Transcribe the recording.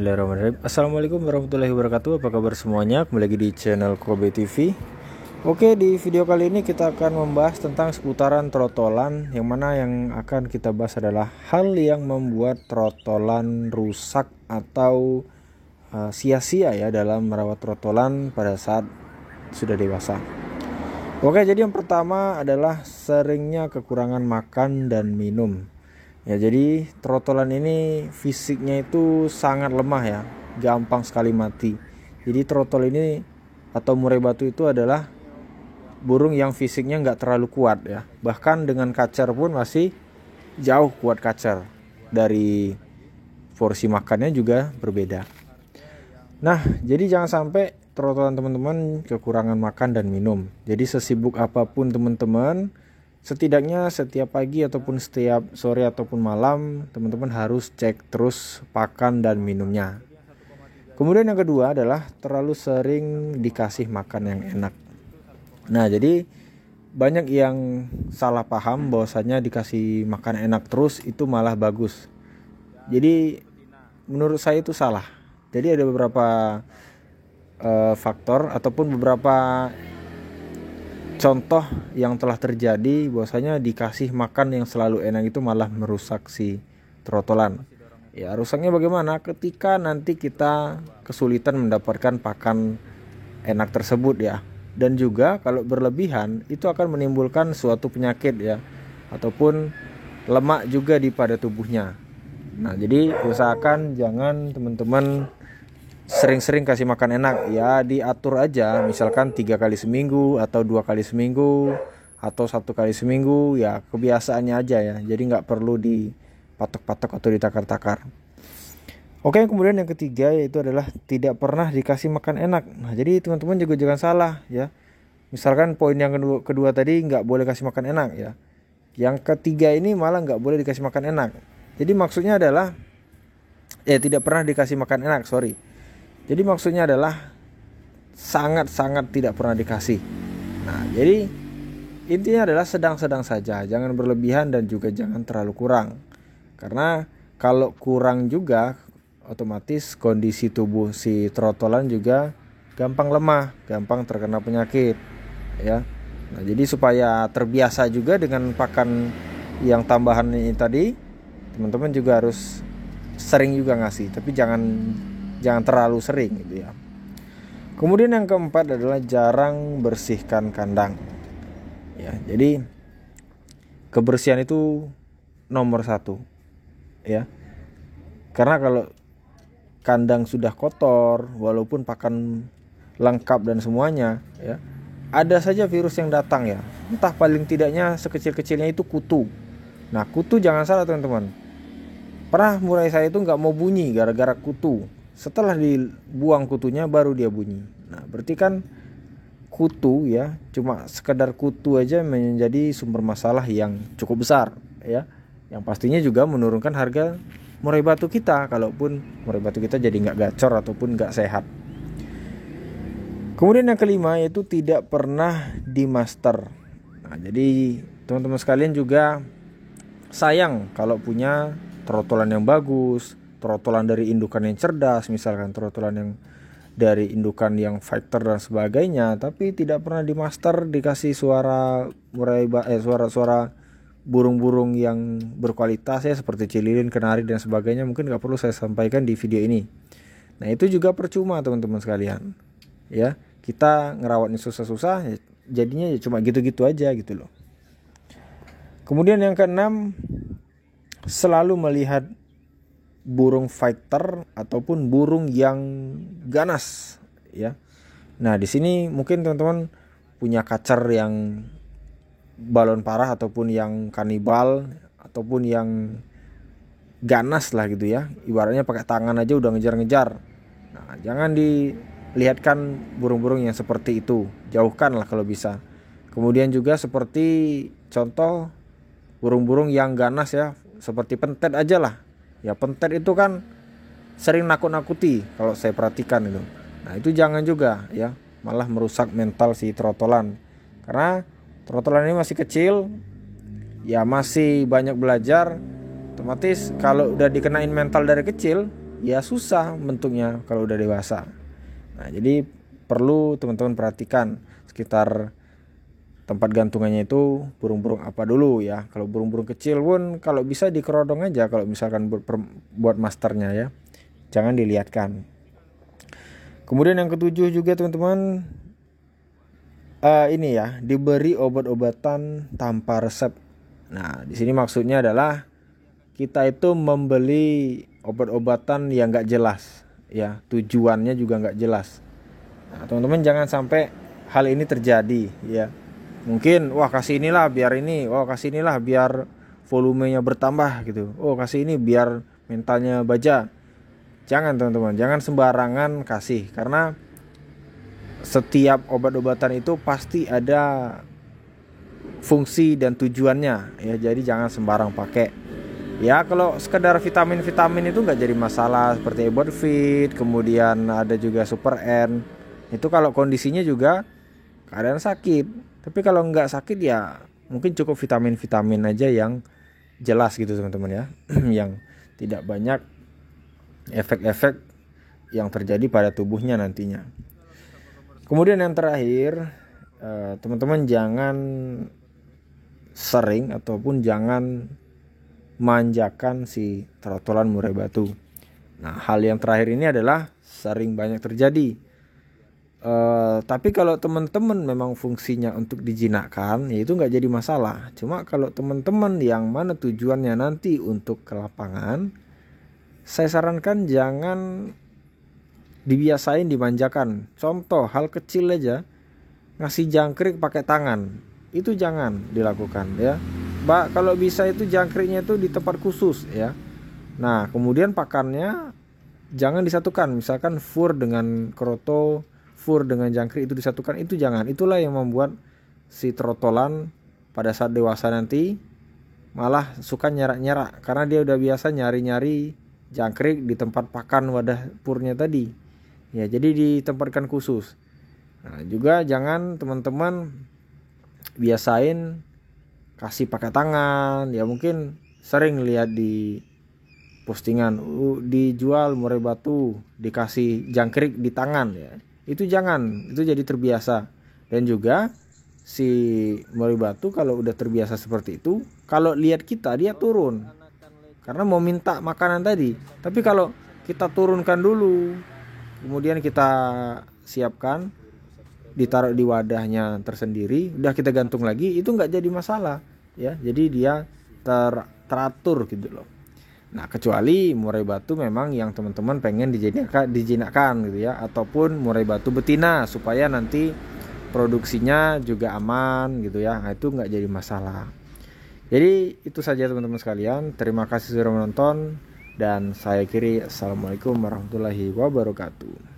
Bismillahirrahmanirrahim. Assalamualaikum warahmatullahi wabarakatuh. Apa kabar semuanya? Kembali lagi di channel Kobe TV. Oke, di video kali ini kita akan membahas tentang seputaran trotolan, yang mana yang akan kita bahas adalah hal yang membuat trotolan rusak atau sia-sia ya dalam merawat trotolan pada saat sudah dewasa. Oke, jadi yang pertama adalah seringnya kekurangan makan dan minum. Ya, jadi trotolan ini fisiknya itu sangat lemah ya, gampang sekali mati. Jadi trotol ini atau murai batu itu adalah burung yang fisiknya nggak terlalu kuat ya. Bahkan dengan kacer pun masih jauh kuat kacer. Dari porsi makannya juga berbeda. Nah, jadi jangan sampai trotolan teman-teman kekurangan makan dan minum. Jadi sesibuk apapun teman-teman, setidaknya setiap pagi ataupun setiap sore ataupun malam, teman-teman harus cek terus pakan dan minumnya. Kemudian yang kedua adalah terlalu sering dikasih makan yang enak. Nah, jadi banyak yang salah paham bahwasanya dikasih makan enak terus itu malah bagus. Jadi menurut saya itu salah. Jadi ada beberapa faktor ataupun beberapa contoh yang telah terjadi bahwasanya dikasih makan yang selalu enak itu malah merusak si trotolan. Ya, rusaknya bagaimana? Ketika nanti kita kesulitan mendapatkan pakan enak tersebut ya. Dan juga kalau berlebihan itu akan menimbulkan suatu penyakit ya, ataupun lemak juga di pada tubuhnya. Nah, jadi usahakan jangan teman-teman sering-sering kasih makan enak ya, diatur aja, misalkan 3 kali seminggu atau 2 kali seminggu atau 1 kali seminggu ya, kebiasaannya aja ya, jadi nggak perlu dipatok-patok atau ditakar-takar. Oke, kemudian yang ketiga yaitu adalah tidak pernah dikasih makan enak. Nah, jadi teman-teman juga jangan salah ya, misalkan poin yang kedua tadi nggak boleh kasih makan enak ya, yang ketiga ini malah nggak boleh dikasih makan enak. Jadi maksudnya adalah tidak pernah dikasih makan enak, jadi maksudnya adalah sangat-sangat tidak pernah dikasih. Nah, jadi intinya adalah sedang-sedang saja, jangan berlebihan dan juga jangan terlalu kurang. Karena kalau kurang juga otomatis kondisi tubuh si trotolan juga gampang lemah, gampang terkena penyakit ya. Nah, jadi supaya terbiasa juga dengan pakan yang tambahan ini tadi, teman-teman juga harus sering juga ngasih, tapi jangan terlalu sering gitu ya. Kemudian yang keempat adalah jarang bersihkan kandang. Ya, jadi kebersihan itu nomor 1 ya. Karena kalau kandang sudah kotor, walaupun pakan lengkap dan semuanya ya, ada saja virus yang datang ya. Entah paling tidaknya sekecil-kecilnya itu kutu. Nah, kutu jangan salah teman-teman. Pernah murai saya itu nggak mau bunyi gara-gara kutu. Setelah dibuang kutunya baru dia bunyi. Nah, berarti kan kutu ya, cuma sekedar kutu aja menjadi sumber masalah yang cukup besar ya. Yang pastinya juga menurunkan harga murai batu kita, kalaupun murai batu kita jadi nggak gacor ataupun nggak sehat. Kemudian yang kelima yaitu tidak pernah dimaster. Nah, jadi teman-teman sekalian juga sayang kalau punya trotolan yang bagus, trotolan dari indukan yang cerdas, misalkan trotolan yang dari indukan yang fighter dan sebagainya, tapi tidak pernah dimaster, dikasih suara suara burung-burung yang berkualitas ya, seperti cililin, kenari dan sebagainya, mungkin nggak perlu saya sampaikan di video ini. Nah, itu juga percuma teman-teman sekalian ya, kita ngerawatnya susah-susah ya, jadinya ya cuma gitu-gitu aja gitu loh. Kemudian yang keenam, selalu melihat burung fighter ataupun burung yang ganas ya. Nah, di sini mungkin teman-teman punya kacer yang balon parah ataupun yang kanibal ataupun yang ganas lah gitu ya. Ibaratnya pakai tangan aja udah ngejar-ngejar. Nah, jangan dilihatkan burung-burung yang seperti itu. Jauhkan lah kalau bisa. Kemudian juga seperti contoh burung-burung yang ganas ya, seperti pentet aja lah. Ya, pentet itu kan sering nakut-nakuti kalau saya perhatikan itu. Nah, itu jangan juga ya, malah merusak mental si trotolan. Karena trotolan ini masih kecil, ya masih banyak belajar. Otomatis kalau udah dikenain mental dari kecil, ya susah bentuknya kalau udah dewasa. Nah, jadi perlu teman-teman perhatikan sekitar tempat gantungannya itu burung-burung apa dulu ya. Kalau burung-burung kecil pun kalau bisa dikerodong aja kalau misalkan buat masternya ya. Jangan dilihatkan. Kemudian yang ketujuh juga teman-teman, ini ya, diberi obat-obatan tanpa resep. Nah, di sini maksudnya adalah kita itu membeli obat-obatan yang nggak jelas, ya, tujuannya juga nggak jelas. Nah, teman-teman jangan sampai hal ini terjadi, ya. Mungkin, wah kasih inilah biar ini, wah kasih inilah biar volumenya bertambah gitu. Oh kasih ini biar mentalnya baja. Jangan teman-teman, jangan sembarangan kasih, karena setiap obat-obatan itu pasti ada fungsi dan tujuannya ya, jadi jangan sembarang pakai. Ya kalau sekedar vitamin-vitamin itu nggak jadi masalah, seperti Ebot Fit, kemudian ada juga Super N. Itu kalau kondisinya juga keadaan sakit. Tapi kalau nggak sakit ya mungkin cukup vitamin-vitamin aja yang jelas gitu teman-teman ya, yang tidak banyak efek-efek yang terjadi pada tubuhnya nantinya. Kemudian yang terakhir, teman-teman jangan sering ataupun jangan manjakan si trotolan murai batu. Nah, hal yang terakhir ini adalah sering banyak terjadi. Tapi kalau teman-teman memang fungsinya untuk dijinakkan, ya itu nggak jadi masalah. Cuma kalau teman-teman yang mana tujuannya nanti untuk ke lapangan, saya sarankan jangan dibiasain dimanjakan. Contoh hal kecil aja, ngasih jangkrik pakai tangan, itu jangan dilakukan ya. Kalau bisa itu jangkriknya itu di tempat khusus ya. Nah kemudian pakannya jangan disatukan, misalkan fur dengan kroto, fur dengan jangkrik itu disatukan, itu jangan. Itulah yang membuat si trotolan pada saat dewasa nanti malah suka nyerak-nyerak, karena dia udah biasa nyari-nyari jangkrik di tempat pakan wadah purnya tadi ya, jadi ditempatkan khusus. Nah juga jangan teman-teman biasain kasih pakai tangan ya. Mungkin sering lihat di postingan dijual murai batu dikasih jangkrik di tangan ya, itu jangan, itu jadi terbiasa. Dan juga si murai batu kalau udah terbiasa seperti itu, kalau lihat kita dia turun karena mau minta makanan tadi. Tapi kalau kita turunkan dulu, kemudian kita siapkan, ditaruh di wadahnya tersendiri, udah kita gantung lagi, itu nggak jadi masalah ya. Jadi dia teratur gitu loh. Nah kecuali murai batu memang yang teman-teman pengen dijinakkan gitu ya, ataupun murai batu betina supaya nanti produksinya juga aman gitu ya. Nah itu nggak jadi masalah. Jadi itu saja teman-teman sekalian. Terima kasih sudah menonton dan saya akhiri. Assalamualaikum warahmatullahi wabarakatuh.